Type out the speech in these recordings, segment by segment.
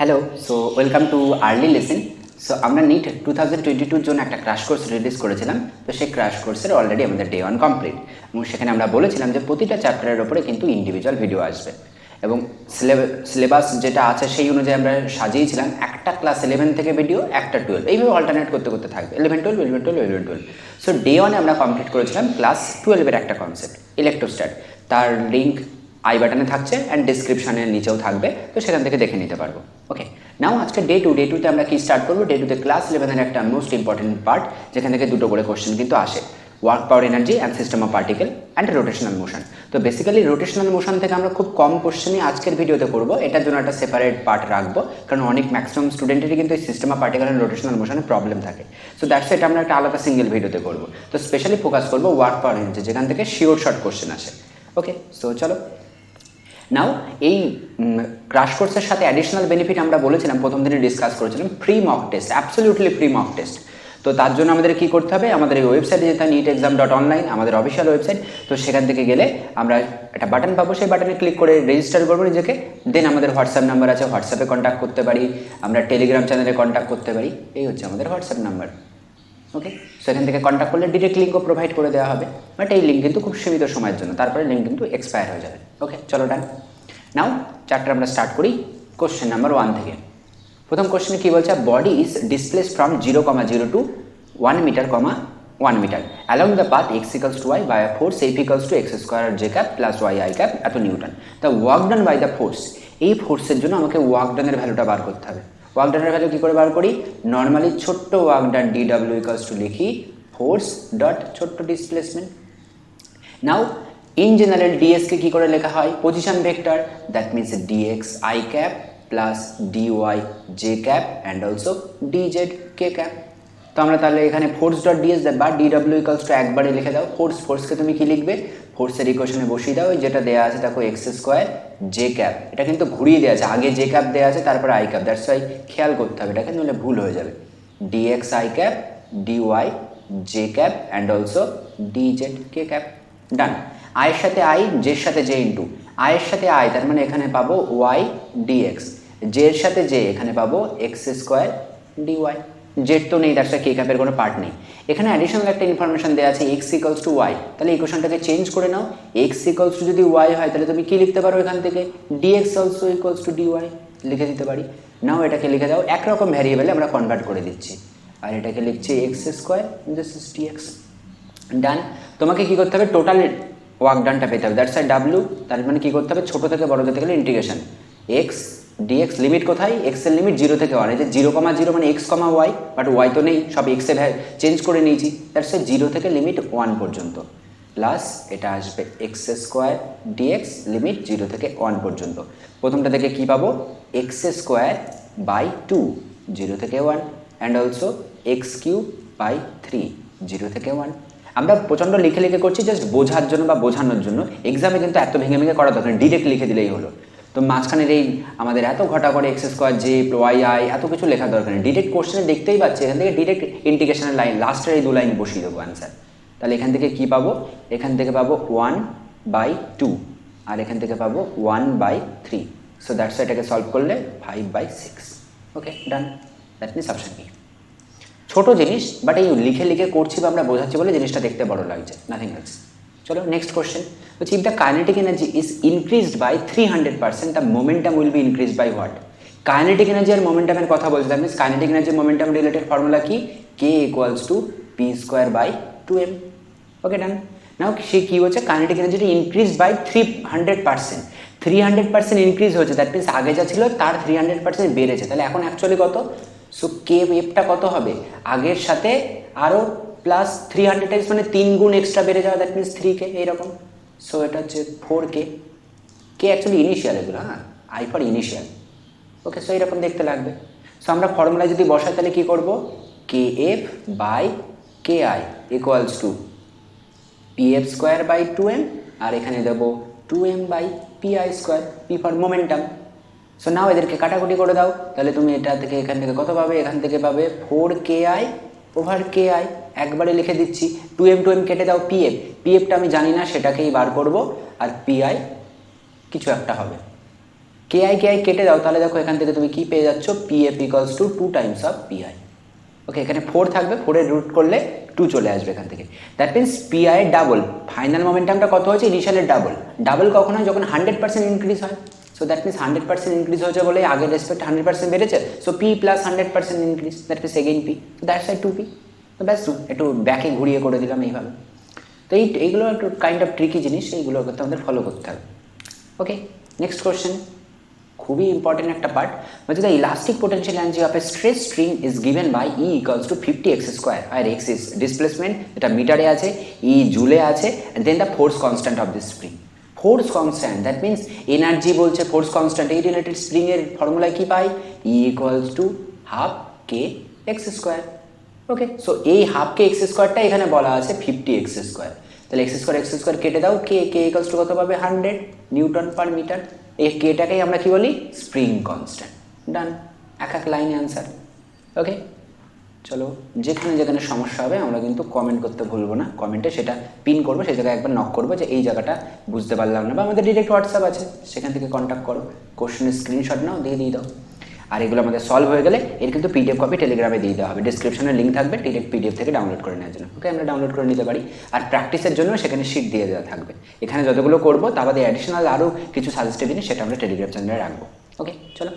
Hello, so welcome too early lesson. So আমরা NEET 2022 জন্য একটা ক্র্যাশ কোর্স রিলিজ করেছিলাম। তো সেই ক্র্যাশ কোর্সের অলরেডি আমাদের ডে 1 কমপ্লিট, এবং সেখানে আমরা বলেছিলাম যে প্রতিটা চ্যাপ্টারের ওপরে কিন্তু ইন্ডিভিজুয়াল ভিডিও আসবে, এবং সিলেবাস যেটা আছে সেই অনুযায়ী আমরা সাজিয়েছিলাম একটা ক্লাস 11 থেকে ভিডিও, একটা 12, এইভাবে অল্টারনেট করতে করতে থাকবে 11-12 সো ডে 1 আমরা কমপ্লিট করেছিলাম ক্লাস 12-এর একটা কনসেপ্ট ইলেকট্রোস্ট্যাট। তার লিঙ্ক আই বাটনে থাকছে অ্যান্ড ডিসক্রিপশনের নিচেও থাকবে, তো সেখান থেকে দেখে নিতে পারবো। ওকে, নাও আজকে ডে টুতে আমরা কি স্টার্ট করবো। ডে 2তে ক্লাস 11-এর একটা মোস্ট ইম্পর্টেন্ট পার্ট, যেখান থেকে দুটো করে কোশ্চেন কিন্তু আসে, work power energy and system of particle and rotational motion. তো বেসিক্যালি রোটেশনাল মোশন থেকে আমরা খুব কম কোশ্চেনই আজকের ভিডিওতে করবো, এটার জন্য একটা সেপারেট পার্ট রাখবো, কারণ অনেক ম্যাক্সিমাম স্টুডেন্টেরই কিন্তু এই system of particle and rotational মোশনের প্রবলেম থাকে। সো দ্যাটস এটা আমরা একটা আলাদা সিঙ্গেল ভিডিওতে করবো। তো স্পেশালি ফোকাস করবো ওয়ার্ক পাওয়ার এনার্জি, যেখান থেকে শিওর শর্ট কোশ্চেন আসে। ওকে, সো চলো নাও এই ক্র্যাশ কোর্সের সাথে অ্যাডিশনাল বেনিফিট আমরা বলেছিলাম, প্রথম দিনে ডিসকাস করেছিলাম free mock test, absolutely free mock test. তো তার জন্য আমাদের কী করতে হবে, আমাদের এই ওয়েবসাইটে যেতে হয় neetexam.online, আমাদের অফিসিয়াল ওয়েবসাইট। তো সেখান থেকে গেলে আমরা একটা বাটন পাবো, সেই বাটনে ক্লিক করে রেজিস্টার করবো নিজেকে। দেন আমাদের হোয়াটসঅ্যাপ নাম্বার আছে, হোয়াটসঅ্যাপে কন্ট্যাক্ট করতে পারি, আমরা টেলিগ্রাম চ্যানেলে কন্ট্যাক্ট করতে পারি, এই হচ্ছে আমাদের হোয়াটসঅ্যাপ নাম্বার। ওকে, সেখান থেকে কন্ট্যাক্ট করলে ডিরেক্ট লিঙ্কও প্রোভাইড করে দেওয়া হবে, বাট এই লিঙ্ক কিন্তু খুব সীমিত সময়ের জন্য, তারপরে লিঙ্ক কিন্তু এক্সপায়ার হয়ে যাবে। ওকে, চলো ডান। নাও চ্যাপ্টার আমরা স্টার্ট করি কোশ্চেন নাম্বার 1 থেকে। প্রথম কোশ্চেনে কী বলছে, body is displace from 0,0 to 1 meter, 1 meter along the path x equals to y by a force F equals to x square j cap plus y I cap এত Newton. The work done by the force, এই ফোর্সের জন্য আমাকে work ডানের ভ্যালুটা বার করতে হবে। Work ডানের value কী করে বার করি, নর্মালি ছোট্ট work done DW equals to লিখি ফোর্স ডট ছোট্ট displacement. Now in general DS কে কী করে লেখা হয়, position vector, that means dx I cap plus dy j cap and also dz k cap। তো আমরা তাহলে এখানে ফোর্স ডট ডিএস বা DW ইকুয়ালস টু একবারে লিখে দাও ফোর্সকে তুমি কি লিখবে, ফোর্সের ইকুয়েশনে বসিয়ে দাও, যেটা দেওয়া আছে দেখো x স্কোয়ার জে ক্যাপ, এটা কিন্তু ঘুরিয়ে দেওয়া আছে, আগে জে ক্যাপ দেওয়া আছে তারপরে আই ক্যাপ, দ্যাটস ওয়াই খেয়াল করতে হবে এটাকে, নইলে ভুল হয়ে যাবে। dx I cap dy j cap and also dz k cap, ডান। আয়ের সাথে আই, জের সাথে জে ইন্টু, আয়ের সাথে আই তার মানে এখানে পাবো ওয়াই ডিএক্স, জের সাথে জে এখানে পাবো এক্স স্কোয়ার ডিওয়াই, জেড তো নেই, তার সাথে কে ক্যাপের কোনো পার্ট নেই। এখানে অ্যাডিশনাল একটা ইনফরমেশন দেওয়া আছে এক্স ইকুয়ালস টু ওয়াই, তাহলে ইকুয়েশনটাকে চেঞ্জ করে নাও, এক্স ইকুয়ালস টু যদি ওয়াই হয় তাহলে তুমি কি লিখতে পারো, এখান থেকে DX also equals to DY লিখে দিতে পারি। নাও এটাকে লিখে দাও, একরকম ভ্যারিয়েবলে আমরা কনভার্ট করে দিচ্ছি, আর এটাকে লিখছি x square this is DX, done. তোমাকে কী করতে হবে, টোটাল ওয়ার্ক ডানটা পেতে হবে, দ্যাটস আই ডাব্লিউ, তার মানে কী করতে হবে, ছোটো থেকে বড় যেতে গেলে ইন্টিগ্রেশন এক্স ডিএক্স, লিমিট কোথায়, এক্সের লিমিট 0 থেকে 1, এই যে 0,0 মানে X comma Y, but Y তো নেই, সব এক্সে চেঞ্জ করে নিয়েছি, দ্যাটস আই 0 থেকে লিমিট 1 পর্যন্ত, প্লাস এটা আসবে এক্স স্কোয়ার ডিএক্স লিমিট 0 থেকে 1 পর্যন্ত। প্রথমটা থেকে কী পাবো, এক্স স্কোয়ার বাই 2 0 থেকে 1 and also X cube by 3 0 থেকে 1। আমরা প্রচণ্ড লিখে লিখে করছি জাস্ট বোঝার জন্য বা বোঝানোর জন্য, এক্সামে কিন্তু এত ভেঙে ভেঙে করা দরকার, ডিরেক্ট লিখে দিলেই হলো। তো মাঝখানের এই আমাদের এত ঘটা করে X square J Y I এত কিছু লেখার দরকার নেই, ডিরেক্ট কোশ্চেনে দেখতেই পাচ্ছি, এখান থেকে ডিরেক্ট ইন্টিগ্রেশনের লাইন লাস্টের এই 2 লাইন বসিয়ে দেবো অ্যান্সার। তাহলে এখান থেকে কী পাবো, এখান থেকে পাবো 1/2 আর এখান থেকে পাবো 1/3, সো দ্যাটস এটাকে সলভ করলে 5/6। ওকে, ডান, দ্যাট মিনস অপশন বি। ছোটো জিনিস, বাট এই লিখে লিখে করছি বা আমরা বোঝাচ্ছি বলে জিনিসটা দেখতে বড় লাগছে, নাথিং এলস। চলো নেক্সট কোশ্চেন হচ্ছে, if the kinetic energy is increased by 300%, the momentum will be increased by what. Kinetic energy আর মোমেন্টামের কথা বলছে, that means kinetic energy momentum related formula কি, কে equals to P square by 2m। Okay, done. Now say কী হচ্ছে, kinetic এনার্জিটা increase by 300%, 300% increase হচ্ছে, দ্যাট মিনস আগে যা ছিল তার 300% বেড়েছে, তাহলে এখন অ্যাকচুয়ালি কত, সো কে এফটা কত হবে, আগের সাথে আরও প্লাস 300 টাইমস মানে 3 গুণ এক্সট্রা বেড়ে যাওয়া, দ্যাট মিনস 3k এইরকম। সো এটা হচ্ছে 4k, কে অ্যাকচুয়ালি ইনিশিয়াল এগুলো, হ্যাঁ, I for initial. Okay, so এইরকম দেখতে লাগবে। সো আমরা ফর্মুলায় যদি বসাই তাহলে কী করবো, K F by K I equals to P F square by 2m, আর এখানে দেবো 2m by P I square, P for momentum. So now এদেরকে কাটাকুটি করে দাও, তাহলে তুমি এটা থেকে এখান থেকে কত পাবে, এখান থেকে পাবে 4ki ওভার কে আই, একবারে লিখে দিচ্ছি, 2m কেটে দাও, পিএফটা আমি জানি না, সেটাকেই বার করব, আর পিআই কিছু একটা হবে, কেআই কেআই কেটে দাও, তাহলে দেখো এখান থেকে তুমি কি পেয়ে যাচ্ছ, PF equals to 2 times of PI. Okay, এখানে 4 থাকবে, 4-এর রুট করলে 2 চলে আসবে এখান থেকে। দ্যাট মিনস পিআই এর ডাবল, ফাইনাল মোমেন্টামটা কত হয়েছে, ইনিশিয়ালের ডাবল। ডাবল কখন হয়, যখন 100% ইনক্রিজ হয়। সো দ্যাট মিনস 100% ইনক্রিজ হয়েছে বলে আগের রেসপেক্ট 100% বেড়েছে। So P plus 100% increase, that means again P, that's why 2p। তো ব্যাস, একটু ব্যাকে ঘুরিয়ে করে দিলাম এইভাবে। তো এইগুলো একটু কাইন্ড অফ ট্রিকি জিনিস, এইগুলো করতে আমাদের ফলো করতে হবে। ওকে, নেক্সট কোয়েশ্চেন, খুবই ইম্পর্টেন্ট একটা পার্ট, বলছে the elastic potential energy of a stress string is given by E equals to 50x square, আর এক্স ইজ ডিসপ্লেসমেন্ট, এটা মিটারে আছে, ই জুলে আছে, and then the force constant of this spring. Force constant, that means energy বলছে, force constant, এই related স্প্রিংয়ের ফর্মুলায় কি পাই, E equals to half k x square. Okay, so এই হাফ কে এক্স স্কোয়ারটা এখানে বলা আছে 50x স্কোয়ার, তাহলে এক্স স্কোয়ার কেটে দাও, কে ইকুয়ালস টু কত পাবে, 100 নিউটন পার মিটার। এই কেটাকেই আমরা কি বলি, স্প্রিং কনস্ট্যান্ট। ডান, এক লাইনে আনসার। ওকে, চলো, যেখানে যেখানে সমস্যা হবে আমরা কিন্তু কমেন্ট করতে ভুলবো না, কমেন্টে সেটা পিন করবো, সেই জায়গায় একবার নক করবো যে এই জায়গাটা বুঝতে পারলাম না, বা আমাদের ডিরেক্ট হোয়াটসঅ্যাপ আছে, সেখান থেকে কন্ট্যাক্ট করো, কোশ্চেনের স্ক্রিনশট নাও, দিয়ে দাও। আর এগুলো আমাদের সলভ হয়ে গেলে এর কিন্তু পিডিএফ কপি টেলিগ্রামে দিয়ে দেওয়া হবে, ডিসক্রিপশনে লিঙ্ক থাকবে ডিরেক্ট পিডিএফ থেকে ডাউনলোড করে নেওয়ার জন্য। ওকে, আমরা ডাউনলোড করে নিতে পারি, আর প্র্যাকটিসের জন্য সেখানে শিট দিয়ে দেওয়া থাকবে। এখানে যতগুলো করবো তা বাদে অ্যাডিশনাল আরও কিছু সাজেস্টিভ জিনিস সেটা আমরা টেলিগ্রাম চ্যানেলে রাখবো। ওকে, চলো,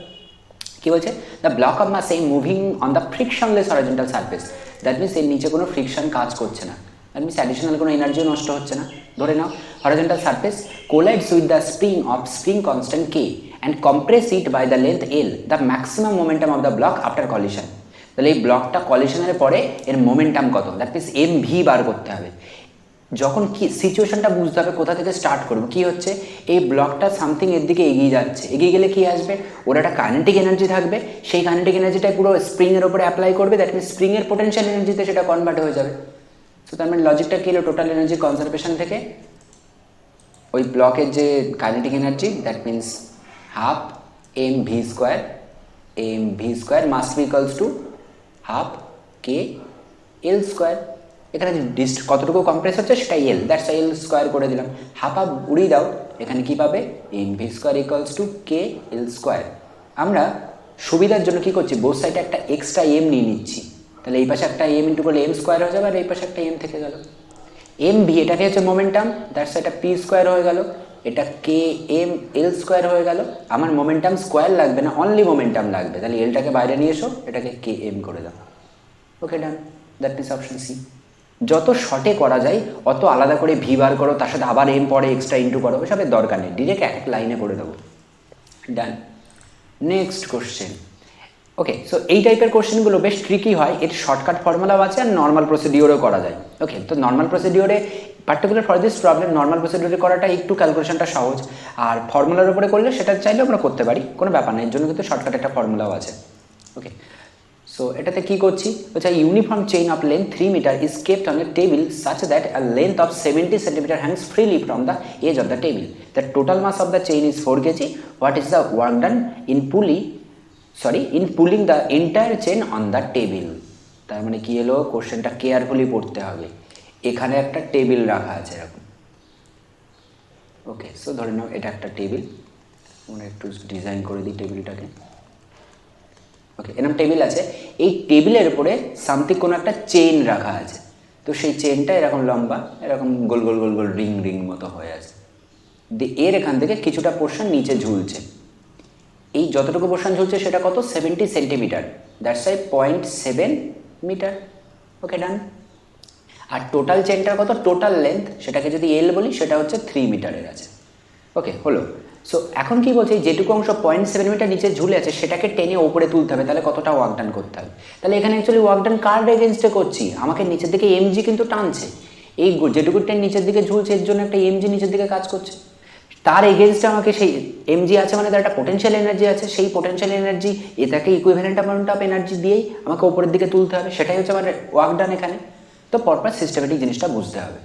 কি বলছে, the block of mass moving on the frictionless horizontal surface, that means এর নিচে কোনো ফ্রিকশন কাজ করছে না, দ্যাট মিনস অ্যাডিশনাল কোনো এনার্জিও নষ্ট হচ্ছে না। ধরে নাও horizontal surface collides with the spring of spring constant k and compress it by the length L, the maximum momentum of the block after collision. তাহলে এই ব্লকটা কলিশনের পরে এর মোমেন্টাম কত, দ্যাট মিনস mv বার করতে হবে। যখন কি সিচুয়েশনটা বুঝতে হবে, কোথা থেকে স্টার্ট করবো, কি হচ্ছে, এই ব্লকটা সামথিং এর দিকে এগিয়ে যাচ্ছে, এগিয়ে গেলে কি আসবে, ওর একটা কাইনেটিক এনার্জি থাকবে, সেই কাইনেটিক এনার্জিটাই পুরো স্প্রিংয়ের ওপরে অ্যাপ্লাই করবে, দ্যাট মিনস স্প্রিংয়ের পোটেনশিয়াল এনার্জিতে সেটা কনভার্ট হয়ে যাবে। সো তার মানে লজিকটা কি হলো, টোটাল এনার্জি কনজারভেশন থেকে ওই ব্লকের যে kinetic energy, that means half mv square must be equals to half k l square। এখানে কতটুকু কম্প্রেস হচ্ছে সেটা l, দ্যাটস l স্কোয়ার করে দিলাম, হাফ উড়িয়ে দাও, এখানে কি পাবে, mv square equals to K L square. আমরা সুবিধার জন্য কি করছি, বোথ সাইডে একটা এক্সট্রা m নিয়ে নিচ্ছি, তাহলে এই পাশে একটা m ইন্টু করলে m স্কোয়ার হয়ে যাবে, আর এই পাশে একটা m থেকে গেল, mv এটাকে হচ্ছে মোমেন্টাম, দ্যাটস এটা p স্কোয়ার হয়ে গেল, এটা কে এম এল স্কোয়ার হয়ে গেল। আমার মোমেন্টাম স্কোয়ার লাগবে না, অনলি মোমেন্টাম লাগবে, তাহলে এলটাকে বাইরে নিয়ে এসো, এটাকে কে এম করে দাও। ওকে, ডান, দ্যাট ইজ অপশন সি। যত শর্টে করা যায় অত আলাদা করে ভি বার করো, তার সাথে আবার এম পরে এক্সট্রা ইন্টু করো, ওসবের দরকার নেই, ডিরেক্ট এক লাইনে করে দেবো। ডান, নেক্সট কোশ্চেন। ওকে, সো এই টাইপের কোশ্চেনগুলো বেশ ট্রিকি হয়, এর শর্টকাট ফর্মুলাও আছে আর নর্মাল প্রসিডিওরও করা যায়। ওকে, তো নর্মাল প্রসিডিওরে particular for this problem normal প্রসিডিওরে করাটা একটু ক্যালকুলেশনটা সহজ, আর ফর্মুলার উপরে করলে সেটা চাইলে আমরা করতে পারি, কোনো ব্যাপার নেই, এর জন্য কিন্তু শর্টকাট একটা ফর্মুলাও আছে। ওকে, সো এটাতে কী করছি, হচ্ছে uniform chain of length 3 metre is kept on a table such that a length of 70 centimetre hangs freely from the edge of the table, the total mass of the chain is 4 kg, what is the work done in pulling the entire chain on the table. তার মানে কি এলো, কোশ্চেনটা carefully পড়তে হবে। এখানে একটা table রাখা আছে এরকম, ওকে, সো ধরে নাও এটা একটা টেবিল, আমরা একটু ডিজাইন করে দিই টেবিলটাকে। ওকে, এরকম টেবিল আছে, এই টেবিলের উপরে সামথিং কোনো একটা চেইন রাখা আছে, তো সেই চেইনটা এরকম লম্বা, এরকম গোল গোল গোল গোল রিং মতো হয়ে আছে, এর এখান থেকে কিছুটা পোর্শন নিচে ঝুলছে, এই যতটুকু পোর্শন ঝুলছে সেটা কত, 70 centimetre, that's 0.7 metre. Okay, done. আর টোটাল চেনটার কত, টোটাল লেন্থ, সেটাকে যদি এল বলি সেটা হচ্ছে 3 মিটারের আছে। ওকে, হলো। সো এখন কি বলছে, যেটুকু অংশ 0.7 মিটার নিচে ঝুলে আছে সেটাকে টেনে ওপরে তুলতে হবে, তাহলে কতটা ওয়ার্ক ডান করতে হবে, তাহলে এখানে অ্যাকচুয়ালি ওয়ার্ক ডান কার এগেনস্টে করছি, আমাকে নিচের দিকে এমজি কিন্তু টানছে, এই যেটুকু টেন নিচের দিকে ঝুলছে এর জন্য একটা এমজি নিচের দিকে কাজ করছে, তার এগেনস্টে আমাকে সেই এমজি আছে মানে তার একটা পোটেনশিয়াল এনার্জি আছে, সেই পোটেনশিয়াল এনার্জি এটাকে ইকুইভ্যালেন্ট অ্যামাউন্ট অফ এনার্জি দিয়েই আমাকে ওপরের দিকে তুলতে হবে, সেটাই হচ্ছে আমার ওয়ার্ক ডান এখানে। তো পরপর সিস্টেমেটিক জিনিসটা বুঝতে হবে।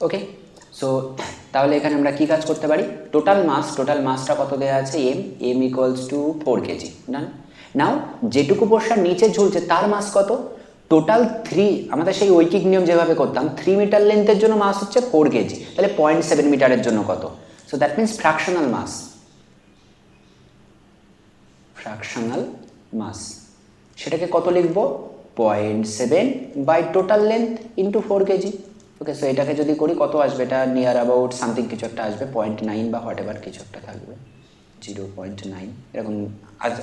ওকে, সো তাহলে এখানে আমরা কি কাজ করতে পারি, টোটাল মাসটা কত দেওয়া আছে, এম ইকুয়ালস টু 4 kg। ডান। নাও যেটুকু পোর্শন নিচে ঝুলছে তার মাস কত, টোটাল 3, আমাদের সেই ঐকিক নিয়ম যেভাবে করতাম 3 মিটার লেন্থের জন্য মাস হচ্ছে 4 kg, তাহলে 0.7 মিটারের জন্য কত, so that means fractional mass, fractional mass, সেটাকে কত লিখব 0.7 by total length into 4 KG. Okay, so এটাকে যদি করি কত আসবে, এটা নিয়ার অ্যাবাউট সামথিং কিছু একটা আসবে, 0.9 বা হোয়াট এভার কিছু একটা থাকবে, 0.9 এরকম,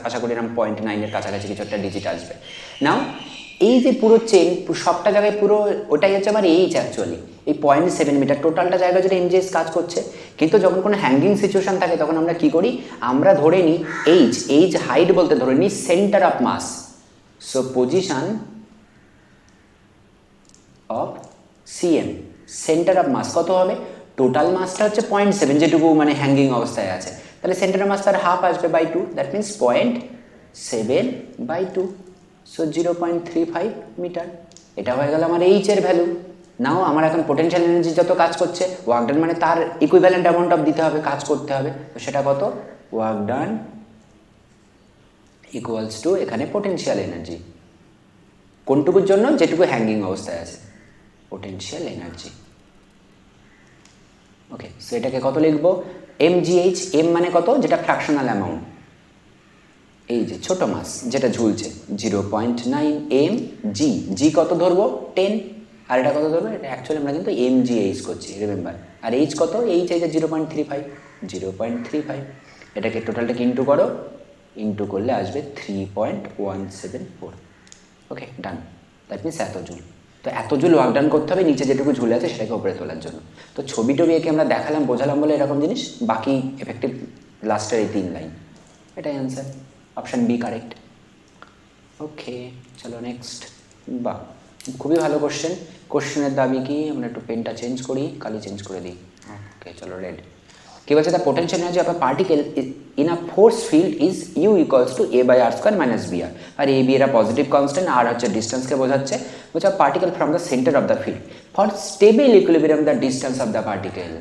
আশা করি এরকম 0.9-এর কাছাকাছি কিছু একটা ডিজিট আসবে। নাও এই যে পুরো চেন সবটা জায়গায় পুরো ওটাই হচ্ছে আমার এইচ অ্যাকচুয়ালি, এই 0.7 মিটার টোটালটা জায়গায় যদি এমজিএস কাজ করছে। কিন্তু যখন কোনো হ্যাঙ্গিং সিচুয়েশন থাকে তখন আমরা কি করি, আমরা ধরে নিই এইচ হাইট বলতে ধরে নিই centre of mass. So position of CM, centre of mass কত হবে, টোটাল মাসটা হচ্ছে 0.7 যেটুকু মানে হ্যাঙ্গিং অবস্থায় আছে, তাহলে সেন্টার অফ মাস তার হাফ আসবে by 2, that means 0.7 by 2, so 0.35 metre. এটা হয়ে গেল আমার এইচ এর ভ্যালু। নাও আমার এখন পোটেনশিয়াল এনার্জি যত কাজ করছে, ওয়ার্ক ডান মানে তার ইকুইভ্যালেন্ট অ্যামাউন্ট অফ দিতে হবে, কাজ করতে হবে, তো সেটা কত, ওয়ার্ক ডান ইকুয়ালস টু এখানে পোটেনশিয়াল এনার্জি, কোনটুকুর জন্য, যেটুকু হ্যাঙ্গিং অবস্থায় আছে, পোটেনশিয়াল এনার্জি। ওকে, সো এটাকে কত লিখবো, mgh, এম মানে কত, যেটা ফ্র্যাকশনাল অ্যামাউন্ট, এই যে ছোট মাস যেটা ঝুলছে 0.9 এম জি, জি কত ধরবো 10, আর এটা কত ধরবো, এটা অ্যাকচুয়ালি আমরা কিন্তু mgh করছি রিমেম্বার, আর এইচ কত, এইচ এই যে 0.35, এটাকে টোটালটাকে ইন্টু করো, ইন্টু করলে আসবে 3.174। ওকে, ডান, দ্যাট মিনস এত জুল। তো এত জুল ওয়ার্ক ডান করতে হবে নিচে যেটুকু ঝুলে আছে সেটাকে উপরে তোলার জন্য। তো ছবি টবি এঁকে আমরা দেখালাম বোঝালাম বলে এরকম জিনিস, বাকি এফেক্টিভ লাস্টের এই 3 লাইন, এটাই অ্যান্সার, অপশান বি কারেক্ট। ওকে, চলো নেক্সট। বাহ, খুবই ভালো কোশ্চেন। কোশ্চেনের দাবি কি, আমরা একটু পেনটা চেঞ্জ করি, কালি চেঞ্জ করে দিই। ওকে, চলো রেড। কি বলছে, the potential energy of a particle in a force field is U equals to A by R square minus B R, আর এ বি এরা পজিটিভ কনস্ট্যান্ট, আর হচ্ছে ডিস্টেন্সকে বোঝাচ্ছে, বলছে particle from the centre of the field for stable equilibrium the distance of the particle.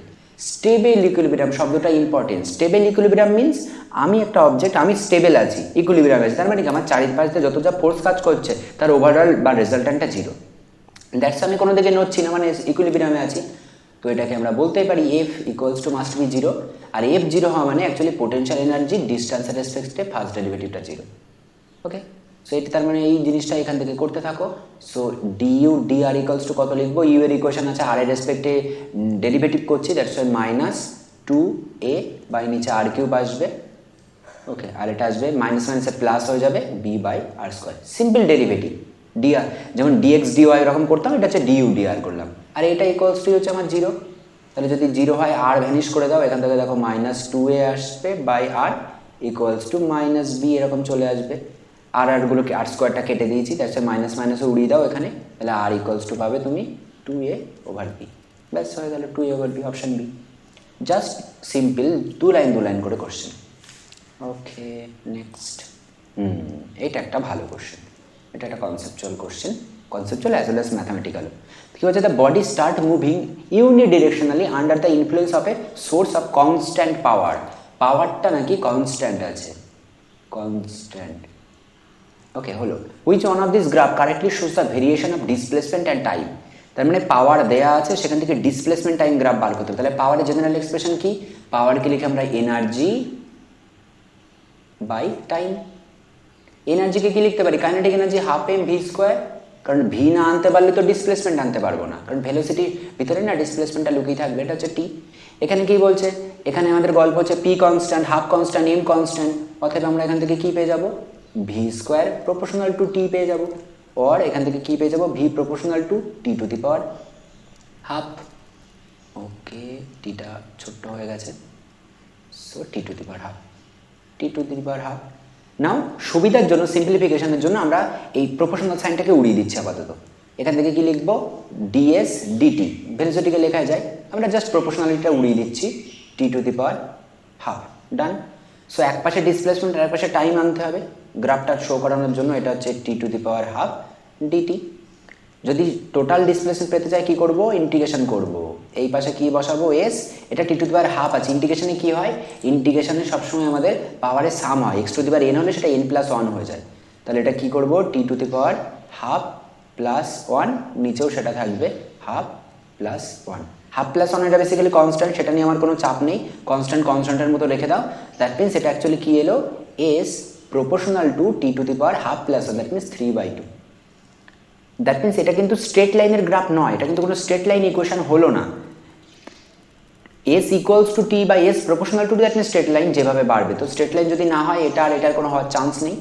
Stable equilibrium শব্দটা important. Stable equilibrium means আমি একটা object, আমি স্টেবল আছি, ইকুইলিব্রিয়াম আছে, তার মানে কি আমার চারিপাশে যত যা ফোর্স কাজ করছে তার ওভারঅল বা রেজাল্টেন্টটা জিরো, দ্যাটস আমি কোনো দিকে নড়ছি না, মানে ইকুইলিব্রিয়ামে আছি। তো এটাকে আমরা বলতেই পারি F equals to must be zero, আর এফ জিরো হওয়া মানে অ্যাকচুয়ালি পোটেনশিয়াল এনার্জি ডিস্টেন্সের রেসপেক্টে ফার্স্ট ডেরিভেটিভটা জিরো। ওকে, সো এটি তার মানে এই জিনিসটা এখান থেকে করতে থাকো। So d U d r equals to কত লিখবো, ইউ এর ইকুয়েশন আছে, আর এর রেসপেক্টে ডেরিভেটিভ করছি, that's y minus 2a by নিচে আর কিউব আসবে। ওকে, আর এটা আসবে মাইনাস মাইনাসে প্লাস হয়ে যাবে B by R square, simple derivative DR, যেমন ডিএক্স ডিওয়াই এরকম করতাম, এটা হচ্ছে ডিইউ ডিআর করলাম, আর এটা ইকুয়ালস টু হচ্ছে আমার জিরো। তাহলে যদি জিরো হয় আর ভ্যানিশ করে দাও, এখান থেকে দেখো মাইনাস 2a আসবে by R equals to minus B এরকম চলে আসবে। আর আরগুলোকে আর স্কোয়ারটা কেটে দিয়েছি, তার সাথে মাইনাস মাইনাসে উড়িয়ে দাও এখানে, তাহলে আর ইকুয়ালস টু পাবে তুমি 2a ওভার বি, ব্যাস হয়ে গেল 2a over B, option B. Just simple দু লাইন করে কোশ্চেন। Okay, next. এটা একটা ভালো কোশ্চেন, এটা একটা conceptual question, conceptual as well as mathematical. কী হচ্ছে, the body start moving unidirectionally under the influence of a source of constant power. পাওয়ারটা নাকি কনস্ট্যান্ট আছে, কনস্ট্যান্ট। ওকে, হলো which one of this graph correctly shows the variation of displacement and time. তার মানে পাওয়ার দেয়া আছে, সেখান থেকে ডিসপ্লেসমেন্ট টাইম গ্রাফ বার করতে হবে। তাহলে পাওয়ারের জেনারেল এক্সপ্রেশন কি, পাওয়ারকে লিখে আমরা এনার্জি বাই টাইম। এনার্জিকে কি লিখতে পারি, kinetic energy half M V square, কারণ ভি না আনতে পারলে তো ডিসপ্লেসমেন্ট আনতে পারবো না, কারণ ভেলোসিটির ভিতরে না ডিসপ্লেসমেন্টটা লুকিয়ে থাকবে, এটা হচ্ছে টি। এখানে কি বলছে, এখানে আমাদের গল্প হচ্ছে P constant, half constant, M constant, অতএব আমরা এখান থেকে কি পেয়ে যাবো, v square proportional to t পেয়ে যাবো, আর এখান থেকে কি পেয়ে যাবো, v proportional to t to the power half. Okay, টিটা ছোট্ট হয়ে গেছে, so t to the power half, t to the power half. Now সুবিধার জন্য, সিম্পলিফিকেশনের জন্য আমরা এই প্রপোর্শনাল সাইনটাকে উড়িয়ে দিচ্ছি আপাতত। এখান থেকে কি লিখবো, ডিএস ডিটি, ভেলোসিটিকে লেখা যায়, আমরা জাস্ট প্রপোর্শনালিটিটা উড়িয়ে দিচ্ছি, t to the power half, done. So এক পাশে ডিসপ্লেসমেন্ট আর এক পাশে টাইম আনতে হবে গ্রাফটা শো করানোর জন্য, এটা হচ্ছে t to the power half d t. যদি টোটাল ডিসপ্লেসমেন্ট পেতে চাই কি করব, ইন্টিগ্রেশন করব, এই পাশে কি বসাবো এস, এটা টি টু দি পাওয়ার হাফ আছে, ইন্টিগ্রেশনে কি হয়, ইন্টিগ্রেশনে সবসময় আমাদের পাওয়ারের সাম হয়, x two the power N হলে সেটা এন প্লাস ওয়ান হয়ে যায়। তাহলে এটা কি করব, t to the power half plus one, নিচেও সেটা থাকবে half plus one. Half plus one এটা বেসিক্যালি কনস্ট্যান্ট, সেটা নিয়ে আমার কোনো চাপ নেই, কনস্ট্যান্টের মতো রেখে দাও। দ্যাট মিনস এটা অ্যাকচুয়ালি কি এলো, S proportional to t to the power half plus one, that means 3/2। That means এটা কিন্তু স্ট্রেট লাইনের গ্রাফ নয়, এটা কিন্তু কোনো স্ট্রেট লাইন ইকুয়েশন হলো না। S equals to T by S proportional to that means straight line যেভাবে বাড়বে, তো স্ট্রেট লাইন যদি না হয় এটা আর এটার কোনো হওয়ার চান্স নেই।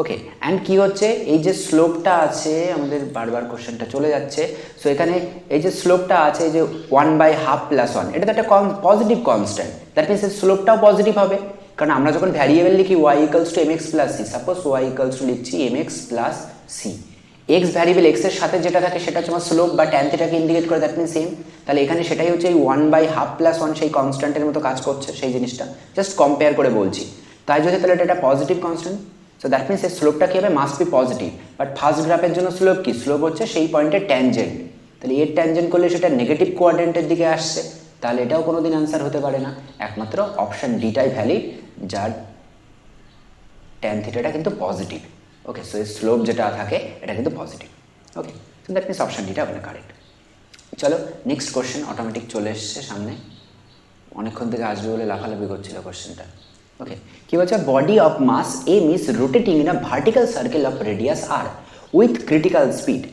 ওকে, অ্যান্ড কী হচ্ছে, এই যে স্লোপটা আছে, আমাদের বারবার কোশ্চেনটা চলে যাচ্ছে। সো এখানে এই যে স্লোপটা আছে, এই যে 1/2 + 1, এটা তো একটা পজিটিভ কনস্ট্যান্ট, দ্যাট মিনস এর স্লোপটাও পজিটিভ হবে। কারণ আমরা যখন ভ্যারিয়েবল লিখি y equals to mx + c, suppose y equals to লিখছি mx + c, x variable x এর সাথে যেটা থাকে সেটা হচ্ছে আমার স্লোপ বা ট্যান থিটাকে ইন্ডিকেট করে, দ্যাট মিনস সেম। তাহলে এখানে সেটাই হচ্ছে এই 1/2 + 1 সেই কনস্ট্যান্টের মতো কাজ করছে, সেই জিনিসটা জাস্ট কম্পেয়ার করে বলছি। তাই যদি তাহলে এটা একটা positive constant, so that means এর স্লোপটা কী হবে, must be positive. But first গ্রাফের জন্য স্লোপ কি, স্লোপ হচ্ছে সেই পয়েন্টের ট্যানজেন্ট, তাহলে এর ট্যানজেন্ট করলে সেটা নেগেটিভ কোয়াড্রেন্টের দিকে আসছে, তাহলে এটাও কোনো দিন অ্যান্সার হতে পারে না। একমাত্র অপশান ডিটাই ভ্যালিড, যার ট্যান থিটাটা কিন্তু পজিটিভ। ওকে, সো এর স্লোপ যেটা থাকে এটা কিন্তু positive. Okay, so that means option ডিটা ওখানে কারেক্ট। চলো নেক্সট কোশ্চেন অটোমেটিক চলে এসছে সামনে, অনেকক্ষণ থেকে আসবে বলে লাফালাফি করছিল কোশ্চেনটা। ওকে, কি বলছে, body of mass M is rotating in a vertical circle of radius R with critical speed.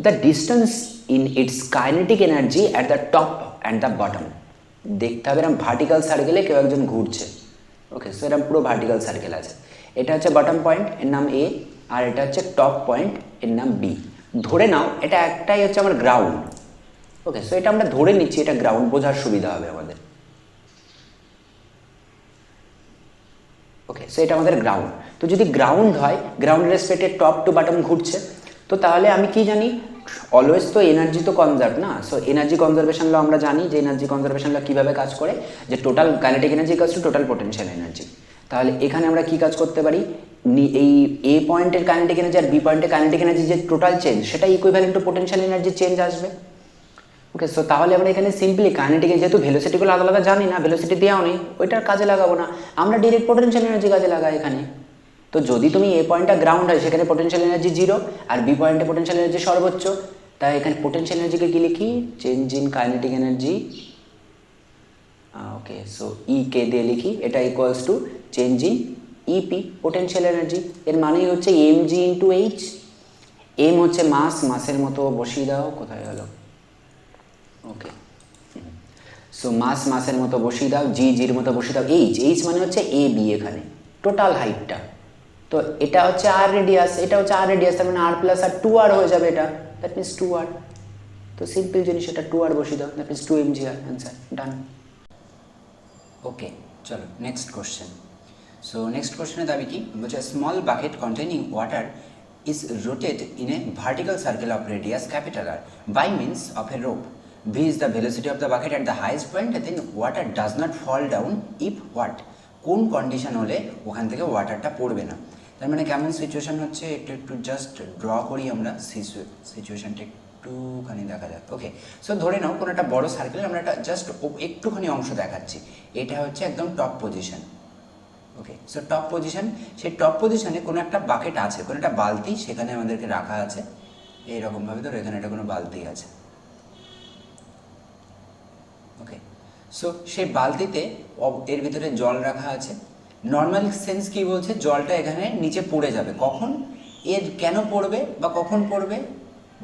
The distance in its kinetic energy at the top and the bottom. দেখতে হবে এরকম ভার্টিক্যাল সার্কেলে কেউ একজন ঘুরছে। ওকে, সো এরকম পুরো ভার্টিক্যাল সার্কেল আছে, এটা হচ্ছে বটম পয়েন্ট, এর নাম এ, আর এটা হচ্ছে টপ পয়েন্ট, এর নাম বি। ধরে নাও এটা একটাই হচ্ছে আমার গ্রাউন্ড। ওকে, সো এটা আমরা ধরে নিচ্ছি এটা গ্রাউন্ড, বোঝার সুবিধা হবে আমাদের। ওকে, সো এটা আমাদের গ্রাউন্ড। তো যদি গ্রাউন্ড হয়, গ্রাউন্ড রেসপেক্টে টপ টু বটম ঘুরছে, তো তাহলে আমি কি জানি, অলওয়েজ তো এনার্জি তো কনজার্ভ না। সো এনার্জি কনজারভেশন ল আমরা জানি যে এনার্জি কনজারভেশন ল কীভাবে কাজ করে, যে total kinetic energy equals to total potential energy. তাহলে এখানে আমরা কি কাজ করতে পারি, এই এ পয়েন্টের কাইনেটিক এনার্জি আর বি পয়েন্টের কাইনেটিক এনার্জি যে টোটাল চেঞ্জ, সেটা equivalent to potential energy change আসবে। ওকে, সো তাহলে আমরা এখানে সিম্পলি কাইনেটিক, যেহেতু ভেলোসিটিগুলো আলাদা আলাদা জানি না, ভেলোসিটি দেওয়াও নেই, ওইটার কাজে লাগাবো না, আমরা ডিরেক্ট পোটেনশিয়াল এনার্জি কাজে লাগাই এখানে। তো যদি তুমি এ পয়েন্টটা গ্রাউন্ড হয়, সেখানে পোটেনশিয়াল এনার্জি 0 আর বি পয়েন্টে পোটেনশিয়াল এনার্জি সর্বোচ্চ, তাই এখানে পোটেনশিয়াল এনার্জিকে কি লিখি, change in kinetic energy. Okay, so E K দিয়ে লিখি, এটা equals to change in E P potential energy. এর মানেই হচ্ছে M G into H. M হচ্ছে মাস, মাসের মতো বসিয়ে দাও, কোথায় গেল, ওকে, সো মাস মাসের মতো বসিয়ে দাও, জি জির মতো বসিয়ে দাও, এইচ, এইচ মানে হচ্ছে এ বি, এখানে টোটাল হাইটটা। তো এটা হচ্ছে আর রেডিয়াস, এটা হচ্ছে আর রেডিয়াস, তার মানে আর প্লাস আর 2r হয়ে যাবে এটা, দ্যাট মিনস 2r। তো সিম্পল জিনিস, এটা 2r বসিয়ে দাও, that means 2mgr, answer done. Okay, চলো নেক্সট কোশ্চেন। সো নেক্সট কোশ্চেনের দাবি কি বলছে, small bucket containing water is rotated in a vertical circle of radius capital R by means of a rope. V is the velocity of the bucket at the highest point, then water does not fall down if what? কোন condition হলে ওখান থেকে ওয়াটারটা পড়বে না। তার মানে কেমন situation হচ্ছে, একটু জাস্ট ড্র করি আমরা, সিচুয়েশনটা একটুখানি দেখা যাক। ওকে, সো ধরে নাও কোনো একটা বড় সার্কেলে আমরা একটা জাস্ট একটুখানি অংশ দেখাচ্ছি, এটা হচ্ছে একদম টপ পজিশন। ওকে, সো টপ পজিশন, সেই টপ পজিশনে কোনো একটা বাকেট আছে, কোনো একটা বালতি সেখানে আমাদেরকে রাখা আছে এইরকমভাবে, ধরো এখানে একটা কোনো বালতি আছে। ওকে, সো সেই বালতিতে এর ভিতরে জল রাখা আছে। নর্মাল সেন্স কি বলছে, জলটা এখানে নিচে পড়ে যাবে, কখন, এর কেন পড়বে বা কখন পড়বে,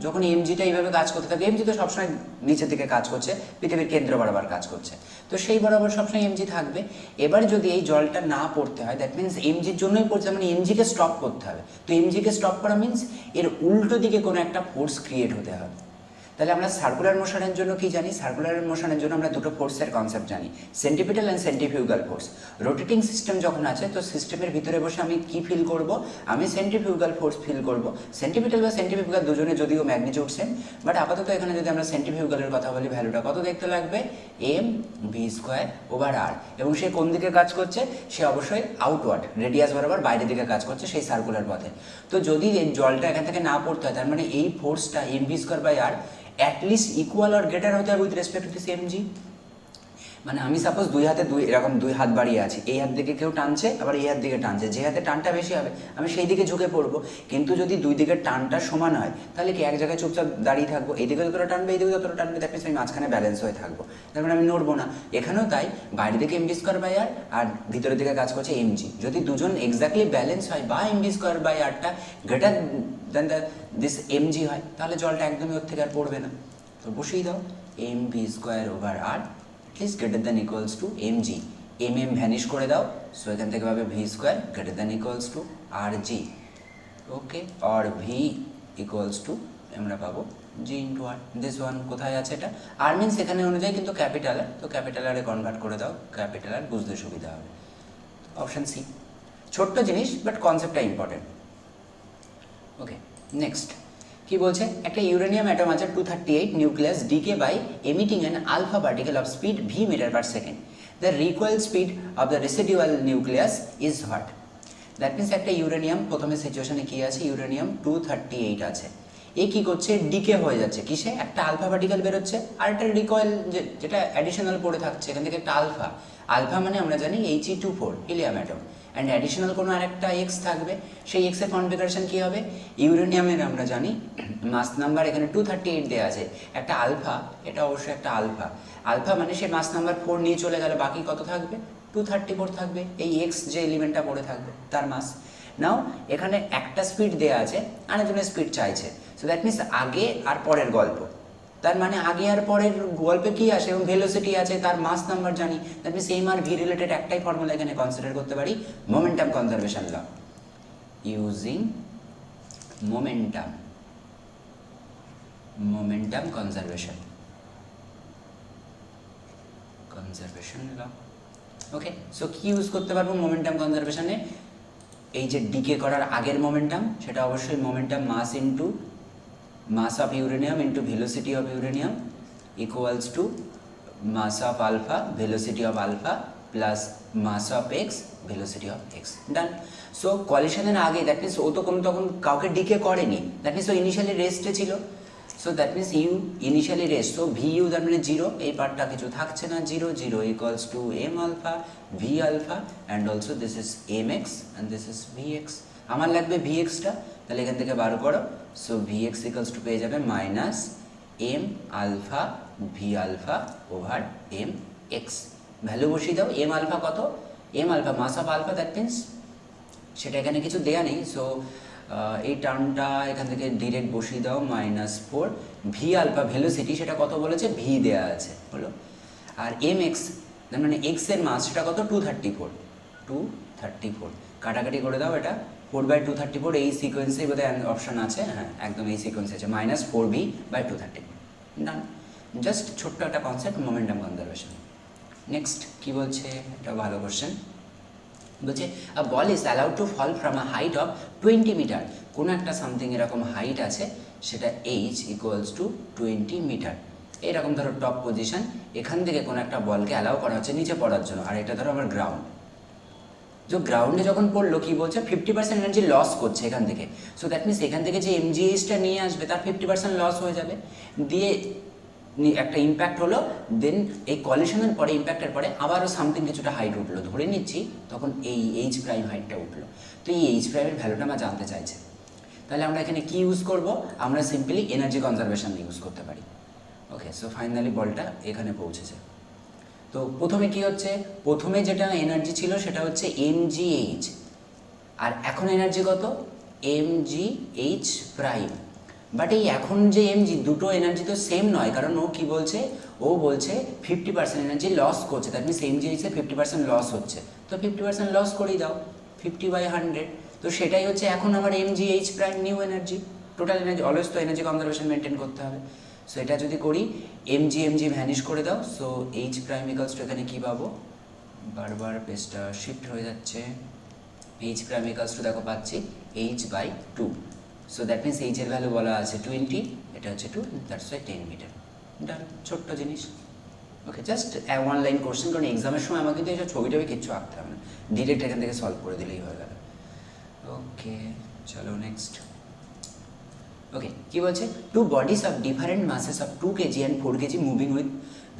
যখন এমজিটা এইভাবে কাজ করতে থাকে। এমজি তো সবসময় নিচের দিকে কাজ করছে, পৃথিবীর কেন্দ্র বরাবর কাজ করছে, তো সেই বরাবর সবসময় এমজি থাকবে। এবার যদি এই জলটা না পড়তে হয়, দ্যাট মিনস এমজির জন্যই পড়ছে, মানে এমজিকে স্টপ করতে হবে। তো এমজিকে স্টপ করা মিনস এর উল্টো দিকে কোনো একটা ফোর্স ক্রিয়েট হতে হবে। তাহলে আমরা সার্কুলার মোশনের জন্য কি জানি, সার্কুলার মোশনের জন্য আমরা দুটো ফোর্সের কনসেপ্ট জানি, centripetal and centrifugal force. Rotating system যখন আছে, তো সিস্টেমের ভিতরে বসে আমি কি ফিল করব, আমি সেন্ট্রিফিউগাল ফোর্স ফিল করব। সেন্ট্রিপিটাল বা সেন্ট্রিফিউগাল দুজনে যদিও ম্যাগনিটিউড সেম, বাট আপাতত এখানে যদি আমরা সেন্ট্রিফিউগালের কথা বলি, ভ্যালুটা কত দেখতে লাগবে, এম ভি স্কোয়ার ওভার আর। এবং সে কোন দিকে কাজ করছে, সে অবশ্যই আউটওয়ার্ড রেডিয়াস বরাবর বাইরের দিকে কাজ করছে সেই সার্কুলার পথে। তো যদি এই জলটা এখান থেকে না পড়তে হয়, তার মানে এই ফোর্সটা M V square by R at least equal or greater হতে হবে with respect to this mg। মানে আমি সাপোজ দুই হাতে এরকম দুই হাত বাড়িয়ে আছি, এই হাত দিকে কেউ টানছে, আবার এই হাত দিকে টানছে, যে হাতে টানটা বেশি হবে আমি সেই দিকে ঝুঁকে পড়বো। কিন্তু যদি দুই দিকের টানটা সমান হয় তাহলে কি এক জায়গায় চুপচাপ দাঁড়িয়ে থাকবো, এইদিকে যতটা টানবে এইদিকে যতটা টানবে, দ্যাট মিনস আমি মাঝখানে ব্যালেন্স হয়ে থাকবো, তারপরে আমি নড়বো না। এখানেও তাই, বাইরের দিকে এমভি স্কোয়ার বাই আর, আর ভিতরের দিকে কাজ করছে এমজি। যদি দুজন এক্স্যাক্টলি ব্যালেন্স হয় বা এমভি স্কোয়ার বাই আরটা গ্রেটার দেন দিস এমজি হয়, তাহলে জলটা একদমই ওর থেকে আর পড়বে না। তো বসিয়ে দাও MV square over R is greater than equals to MG, M vanish করে দাও, সো এখান থেকে পাবে V square greater than equals to R G. Okay, আর ভি ইকুয়ালস টু আমরা পাবো G into R. This one কোথায় আছে, এটা আর মিনস এখানে অনুযায়ী কিন্তু ক্যাপিটাল আর, তো ক্যাপিটাল আরে কনভার্ট করে দাও, ক্যাপিটাল আর বুঝতে সুবিধা হবে। অপশান সি, ছোট্ট জিনিস বাট কনসেপ্টটা ইম্পর্টেন্ট। ওকে, নেক্সট কি বলছে, একটা ইউরেনিয়াম অ্যাটম আছে 238 nucleus decay by emitting an alpha particle of speed V metre per second. The recoil speed of the residual nucleus is what. That means একটা uranium, প্রথমে সিচুয়েশনে কি আছে, ইউরেনিয়াম 238 আছে, এ কি করছে, ডিকে হয়ে যাচ্ছে কিসে, একটা আলফা পার্টিকেল বেরোচ্ছে আর একটা রিকয়েল যেটা অ্যাডিশনাল পড়ে থাকছে, এখান থেকে একটা আলফা, আলফা মানে আমরা জানি He2 4 helium atom, and additional কোনো আরেকটা এক্স থাকবে, সেই এক্সের কনফিগারেশন কী হবে, ইউরেনিয়ামের আমরা জানি মাস নাম্বার এখানে 238 দেওয়া আছে, একটা আলফা, এটা অবশ্যই একটা আলফা, আলফা মানে সে মাস নাম্বার 4 নিয়ে চলে গেলে বাকি কত থাকবে, 234 থাকবে, এই এক্স যে এলিমেন্টটা পড়ে থাকবে তার মাস। নাও এখানে একটা স্পিড দেওয়া আছে, আরেকজনের স্পিড চাইছে, সো দ্যাট মিনস আগে আর পরের গল্প, তার মানে আগে আর পরের গল্পে কি আসে, এবং ভেলোসিটি আছে, তার মাস নাম্বার জানি, দ্যাট মিনস এম আর ভি রিলেটেড একটাই ফর্মুলা এখানে কনসিডার করতে পারি, momentum conservation law, using momentum conservation law. Okay, so কি ইউজ করতে পারবো মোমেন্টাম কনজারভেশনে, এই যে ডিকে করার আগের মোমেন্টাম সেটা অবশ্যই momentum mass into mass of uranium into velocity of uranium equals to mass of alpha velocity of alpha plus mass of x velocity of x, done. So collision এর আগে that means ও তো কোনো তখন কাউকে decay করেনি, that means O initially রেস্টে ছিল, so that means U initially rest, so V U তার মানে জিরো, এই পার্টটা কিছু থাকছে না, zero zero equals to M alpha V alpha and also this is M X and this is V X. আমার লাগবে ভি এক্সটা, তাহলে এখান থেকে বার করো, so V X equals to পেয়ে যাবে minus M alpha V alpha over M X. Value বসিয়ে দাও, এম আলফা কত, M alpha mass of alpha, that means সেটা এখানে কিছু দেয়া নেই, সো এই টার্মটা এখান থেকে ডিরেক্ট বসিয়ে দাও, -4 ভি আলফা ভেলোসিটি সেটা কত বলেছে, ভি দেয়া আছে হলো, আর এম এক্স মানে এক্স এর মাস সেটা কত, 234, কাটাকাটি করে দাও, এটা 4/234, এই সিকোয়েন্সেই বোধহয় অপশান আছে, হ্যাঁ একদম এই সিকোয়েন্সে আছে, -4v/234, ডান। জাস্ট ছোট্ট একটা কনসেপ্ট, মোমেন্টাম কনজারভেশন। নেক্সট কি বলছে, এটা ভালো কোশ্চেন, বলছে a ball is allowed to fall from a height of 20 metre, কোনো একটা সামথিং এরকম হাইট আছে, সেটা এইচ ইকুয়ালস টু 20 মিটার, এরকম ধরো টপ পজিশন, এখান থেকে কোনো একটা বলকে অ্যালাউ করা হচ্ছে নিচে পড়ার জন্য, আর এটা ধরো আমার গ্রাউন্ড, যে গ্রাউন্ডে যখন পড়লো কি বলছে 50% এনার্জি লস করছে এখান থেকে, সো দ্যাট মিনস এখান থেকে যে এমজিএইচটা নিয়ে আসবে তার 50% লস হয়ে যাবে, দিয়ে একটা ইম্প্যাক্ট হলো, দেন এই কলিশনের পরে ইম্প্যাক্টের পরে আবারও সামথিং কিছুটা হাইট উঠলো, ধরে নিচ্ছি তখন এই এইচ প্রাইম হাইটটা উঠলো, তো এই এইচ প্রাইমের ভ্যালুটা আমরা জানতে চাইছে, তাহলে আমরা এখানে কি ইউজ করব, আমরা সিম্পলি এনার্জি কনজারভেশন ইউজ করতে পারি। ওকে, সো ফাইনালি বলটা এখানে পৌঁছেছে। তো প্রথমে কি হচ্ছে, প্রথমে যেটা এনার্জি ছিল সেটা হচ্ছে mgh, আর এখন এনার্জি কত, mgh প্রাইম, বাট এই এখন যে এমজি দুটো এনার্জি তো সেম নয়, কারণ ও কি বলছে, ও বলছে 50% এনার্জি লস করছে, দ্যাট মিনস mgh-এ 50% লস হচ্ছে, তো 50% লস করেই দাও 50/100, তো সেটাই হচ্ছে এখন আমার mgh prime new energy, total energy, always তো এনার্জি কনজারভেশন মেনটেন করতে হবে, সো এটা যদি করি mg ভ্যানিশ করে দাও, so H prime equals to এখানে কী পাবো, বারবার পেজটা শিফট হয়ে যাচ্ছে, এইচ প্রাইম ইকুয়ালস টু দেখো পাচ্ছি h/2, so that means H এর ভ্যালু বলা আছে 20, এটা হচ্ছে 2, দ্যাটস ওয়াই 10 মিটার, ডান, ছোট্ট জিনিস। ওকে, জাস্ট ওয়ান লাইন কোশ্চেন, কারণ এক্সামের সময় আমাকে কিন্তু এইসব ছবি টবি কিচ্ছু আঁকতে হবে না, ডিরেক্ট এখান থেকে সলভ করে দিলেই হয়ে গেল। ওকে, চলো নেক্সট। ওকে, কি বলছে, two bodies of different masses of 2 kg and 4 kg moving with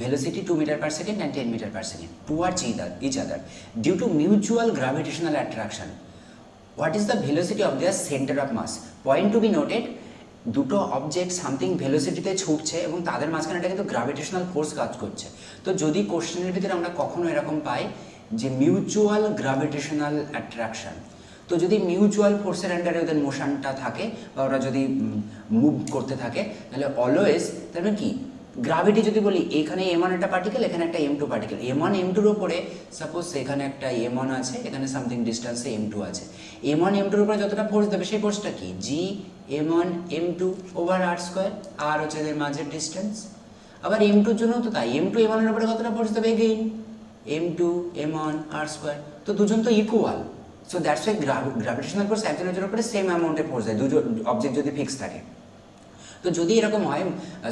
velocity 2 meter per second and 10 meter per second towards each other due to mutual gravitational attraction. What is the velocity of their center of mass? Point to be noted, দুটো object something ভেলোসিটিতে ছুটছে এবং তাদের মাঝখানে একটা কিন্তু gravitational force কাজ করছে। তো যদি কোশ্চেনের ভিতরে আমরা কখনো এরকম পাই যে মিউচুয়াল গ্র্যাভিটেশনাল অ্যাট্রাকশন, তো যদি মিউচুয়াল ফোর্সের আন্ডারে ওদের মোশনটা থাকে বা ওরা যদি মুভ করতে থাকে, তাহলে অলওয়েজ তার মানে কি গ্র্যাভিটি যদি বলি এখানে M1 একটা পার্টিকেল, এখানে একটা M2 পার্টিকেল, M1 M2-র উপরে সাপোজ এখানে একটা M1 আছে, এখানে সামথিং ডিস্টেন্সে M2 আছে, M1 M2-র উপরে যতটা ফোর্স দেবে সেই ফোর্সটা কি G M1 M2 over R square, আর হচ্ছে এদের মাঝের ডিস্টেন্স। আবার M2-র জন্য তো তাই, M2 M1-এর উপরে কতটা ফোর্স দেবে again M2 M1 R square, তো দুজন তো equal. So that's why gravitational force একজনের উপরে সেম অ্যামাউন্টের ফোর্স দেয় দুজন অবজেক্ট যদি ফিক্স থাকে। তো যদি এরকম হয়,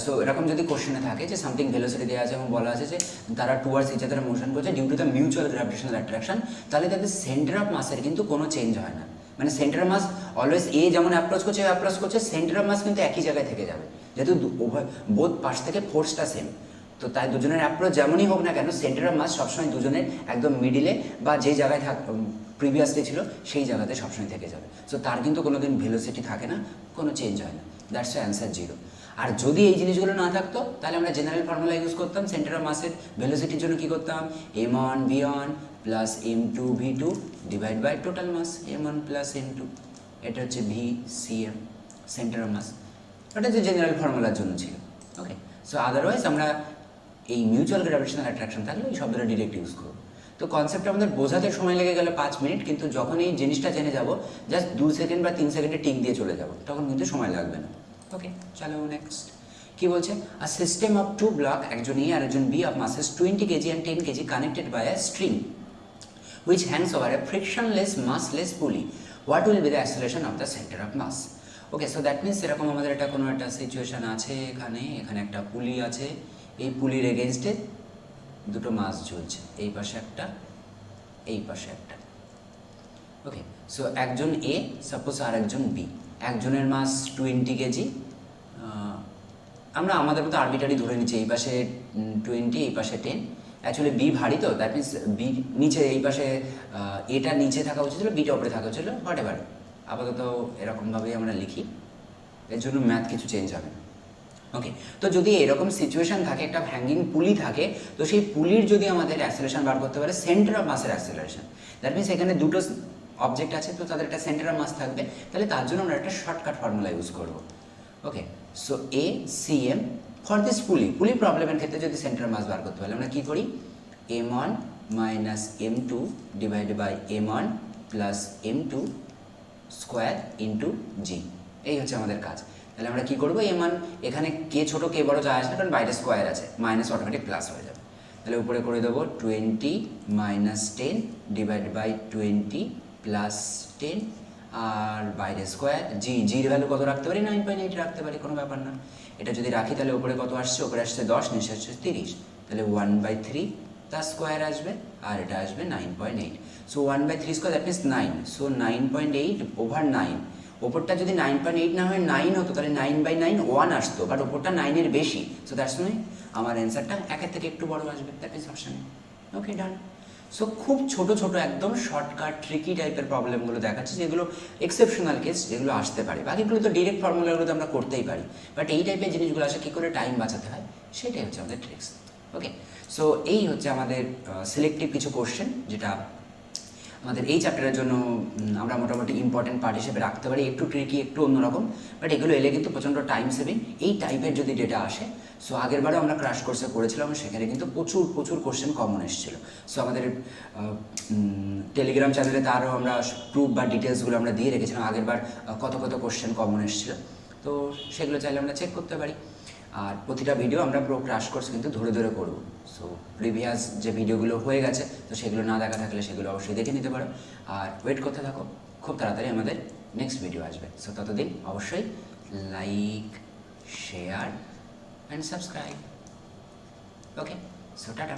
সো এরকম যদি কোশ্চেনে থাকে যে সামথিং ভেলোসিটি দেওয়া আছে এবং বলা আছে যে তারা টুয়ার্ডস ইচ আদার মোশন করছে due to the mutual gravitational attraction, তাহলে তাদের সেন্টার অফ মাসের কিন্তু কোনো চেঞ্জ হয় না। মানে সেন্টার অফ মাস অলওয়েজ এ যেমন অ্যাপ্রোচ করছে সেন্টার অফ মাস কিন্তু একই জায়গায় থেকে যাবে, যেহেতু উভয় বোধ পাশ থেকে ফোর্সটা সেম। তো তাই দুজনের অ্যাপ্রোচ যেমনই হোক না কেন, সেন্টার অফ মাস সবসময় দুজনের একদম মিডিলে বা যে জায়গায় প্রিভিয়াসলি ছিল সেই জায়গাতে সবসময় থেকে যাবে। সো তার কিন্তু কোনোদিন ভেলোসিটি থাকে না, কোনো চেঞ্জ হয় না। That's answer 0। আর যদি এই জিনিসগুলো না থাকতো তাহলে আমরা জেনারেল ফর্মুলা ইউজ করতাম। সেন্টার অফ মাসের ভেলোসিটির জন্য কী করতাম, M1 V1 plus M2 V2 divide by total mass M1 plus M2, এটা হচ্ছে VCM সেন্টার অফ মাস। ওটা যে জেনারেল ফর্মুলার জন্য ছিল। ওকে, সো আদারওয়াইজ আমরা এই মিউচুয়াল গ্র্যাভিটেশনাল অ্যাট্রাকশন থাকলে এই শব্দটা ডিরেক্ট ইউজ করবো। তো কনসেপ্টটা আমাদের বোঝাতে সময় লেগে গেল 5 মিনিট, কিন্তু যখন এই জিনিসটা জেনে যাব জাস্ট 2 সেকেন্ড বা 3 সেকেন্ডে টিক দিয়ে চলে যাব, তখন কিন্তু সময় লাগবে না। ওকে, চলো নেক্সট কি বলছে, আ সিস্টেম অফ 2 ব্লক, একজন এ আর একজন B of masses 20 KG and 10 KG connected by a string which hangs over a frictionless massless pulley. What will be the acceleration of the center of mass? Okay, so that means এরকম আমাদের একটা কোনো একটা situation আছে, এখানে একটা পুলি আছে, এই পুলির এগেনস্টে দুটো মাস ঝুলছে, এই পাশে একটা এই পাশে একটা। ওকে, সো একজন এ সাপোজ আর একজন বি, একজনের মাস 20 কেজি, আমরা আমাদের মতো আরবিটারি ধরে নিচ্ছি, এই পাশে 20 এই পাশে 10। অ্যাকচুয়ালি বি ভারী, তো দ্যাট মিনস বি নিচে, এই পাশে এটা নিচে থাকা উচিত ছিল, বিটা ওপরে থাকা উচিত, হোয়াট এভার। আপাতত এরকমভাবেই আমরা লিখি, এর জন্য ম্যাথ কিছু চেঞ্জ হবে না। ওকে, তো যদি এরকম সিচুয়েশান থাকে, একটা হ্যাঙ্গিং পুলি থাকে, তো সেই পুলির যদি আমাদের অ্যাক্সেলারেশন বার করতে পারে সেন্টার অফ মাসের অ্যাক্সেলারেশন, দ্যাট মিনস এখানে দুটো অবজেক্ট আছে, তো তাদের একটা সেন্টার অফ মাস থাকবে, তাহলে তার জন্য আমরা একটা শর্টকাট ফর্মুলা ইউজ করবো। ওকে, সো ACM ফর দিস পুলি প্রবলেমের ক্ষেত্রে যদি সেন্টার মাস বার করতে পারলে আমরা কী করি, M1 minus M2 divide by M1 plus M2 square into G, এই হচ্ছে আমাদের কাজ। তাহলে আমরা কী করবো, M1 এখানে কে ছোটো কে বড়ো যায় আসে না, কারণ বাইরে স্কোয়ার আছে, মাইনাস অটোমেটিক প্লাস হয়ে যাবে। তাহলে উপরে করে দেবো 20 মাইনাস 10 ডিভাইড বাই 20 প্লাস 10, আর বাইরে স্কোয়ার জির ভ্যালু কত রাখতে পারি, 9.8 রাখতে পারি, কোনো ব্যাপার না। এটা যদি রাখি তাহলে উপরে কত আসছে, উপরে আসছে 10, নিচে আসছে 30, তাহলে 1/3 তার স্কোয়ার আসবে, আর এটা আসবে 9.8। So 1/3 square that means 9, so 9.8 over 9। ওপরটা যদি 9.8 না হয় 9 হতো, তাহলে 9/9 1 আসতো, বাট ওপরটা 9-এর বেশি, সো দ্যাটস মিন আমার অ্যান্সারটা 1-এর থেকে একটু বড় আসবে, that is option. Okay, done. So খুব ছোট ছোট একদম শর্টকাট ট্রিকি টাইপের প্রবলেমগুলো দেখাচ্ছে, যেগুলো এক্সেপশনাল কেস, যেগুলো আসতে পারে। বাকিগুলো তো ডিরেক্ট ফর্মুলাগুলো তো আমরা করতেই পারি, বাট এই টাইপের জিনিসগুলো আসে কী করে টাইম বাঁচাতে হয়, সেটাই হচ্ছে আমাদের ট্রিক্স। ওকে, সো এই হচ্ছে আমাদের সিলেক্টিভ কিছু কোশ্চেন, যেটা আমাদের এই চ্যাপ্টারের জন্য আমরা মোটামুটি ইম্পর্টেন্ট পার্ট হিসেবে রাখতে পারি, একটু ট্রিকি, একটু অন্যরকম, বাট এগুলো এলে কিন্তু প্রচণ্ড টাইম সেভিং। এই টাইপের যদি ডেটা আসে, সো আগেরবারও আমরা ক্র্যাশ কোর্সে করেছিলাম, সেখানে কিন্তু প্রচুর কোশ্চেন কমন এসেছিলো। সো আমাদের টেলিগ্রাম চ্যানেলে তারও আমরা প্রুফ বা ডিটেলসগুলো আমরা দিয়ে রেখেছিলাম, আগেরবার কত কোশ্চেন কমন এসেছিলো, তো সেগুলো চাইলে আমরা চেক করতে পারি। আর প্রতিটা ভিডিও আমরা পুরো ক্র্যাশ কোর্স কিন্তু ধরে ধরে করবো। সো প্রিভিয়াস যে ভিডিওগুলো হয়ে গেছে, তো সেগুলো না দেখা থাকলে সেগুলো অবশ্যই দেখে নিতে পারো, আর ওয়েট করতে থাকো, খুব তাড়াতাড়ি আমাদের নেক্সট ভিডিও আসবে। সো ততদিন অবশ্যই like, share and subscribe. Okay, so tata.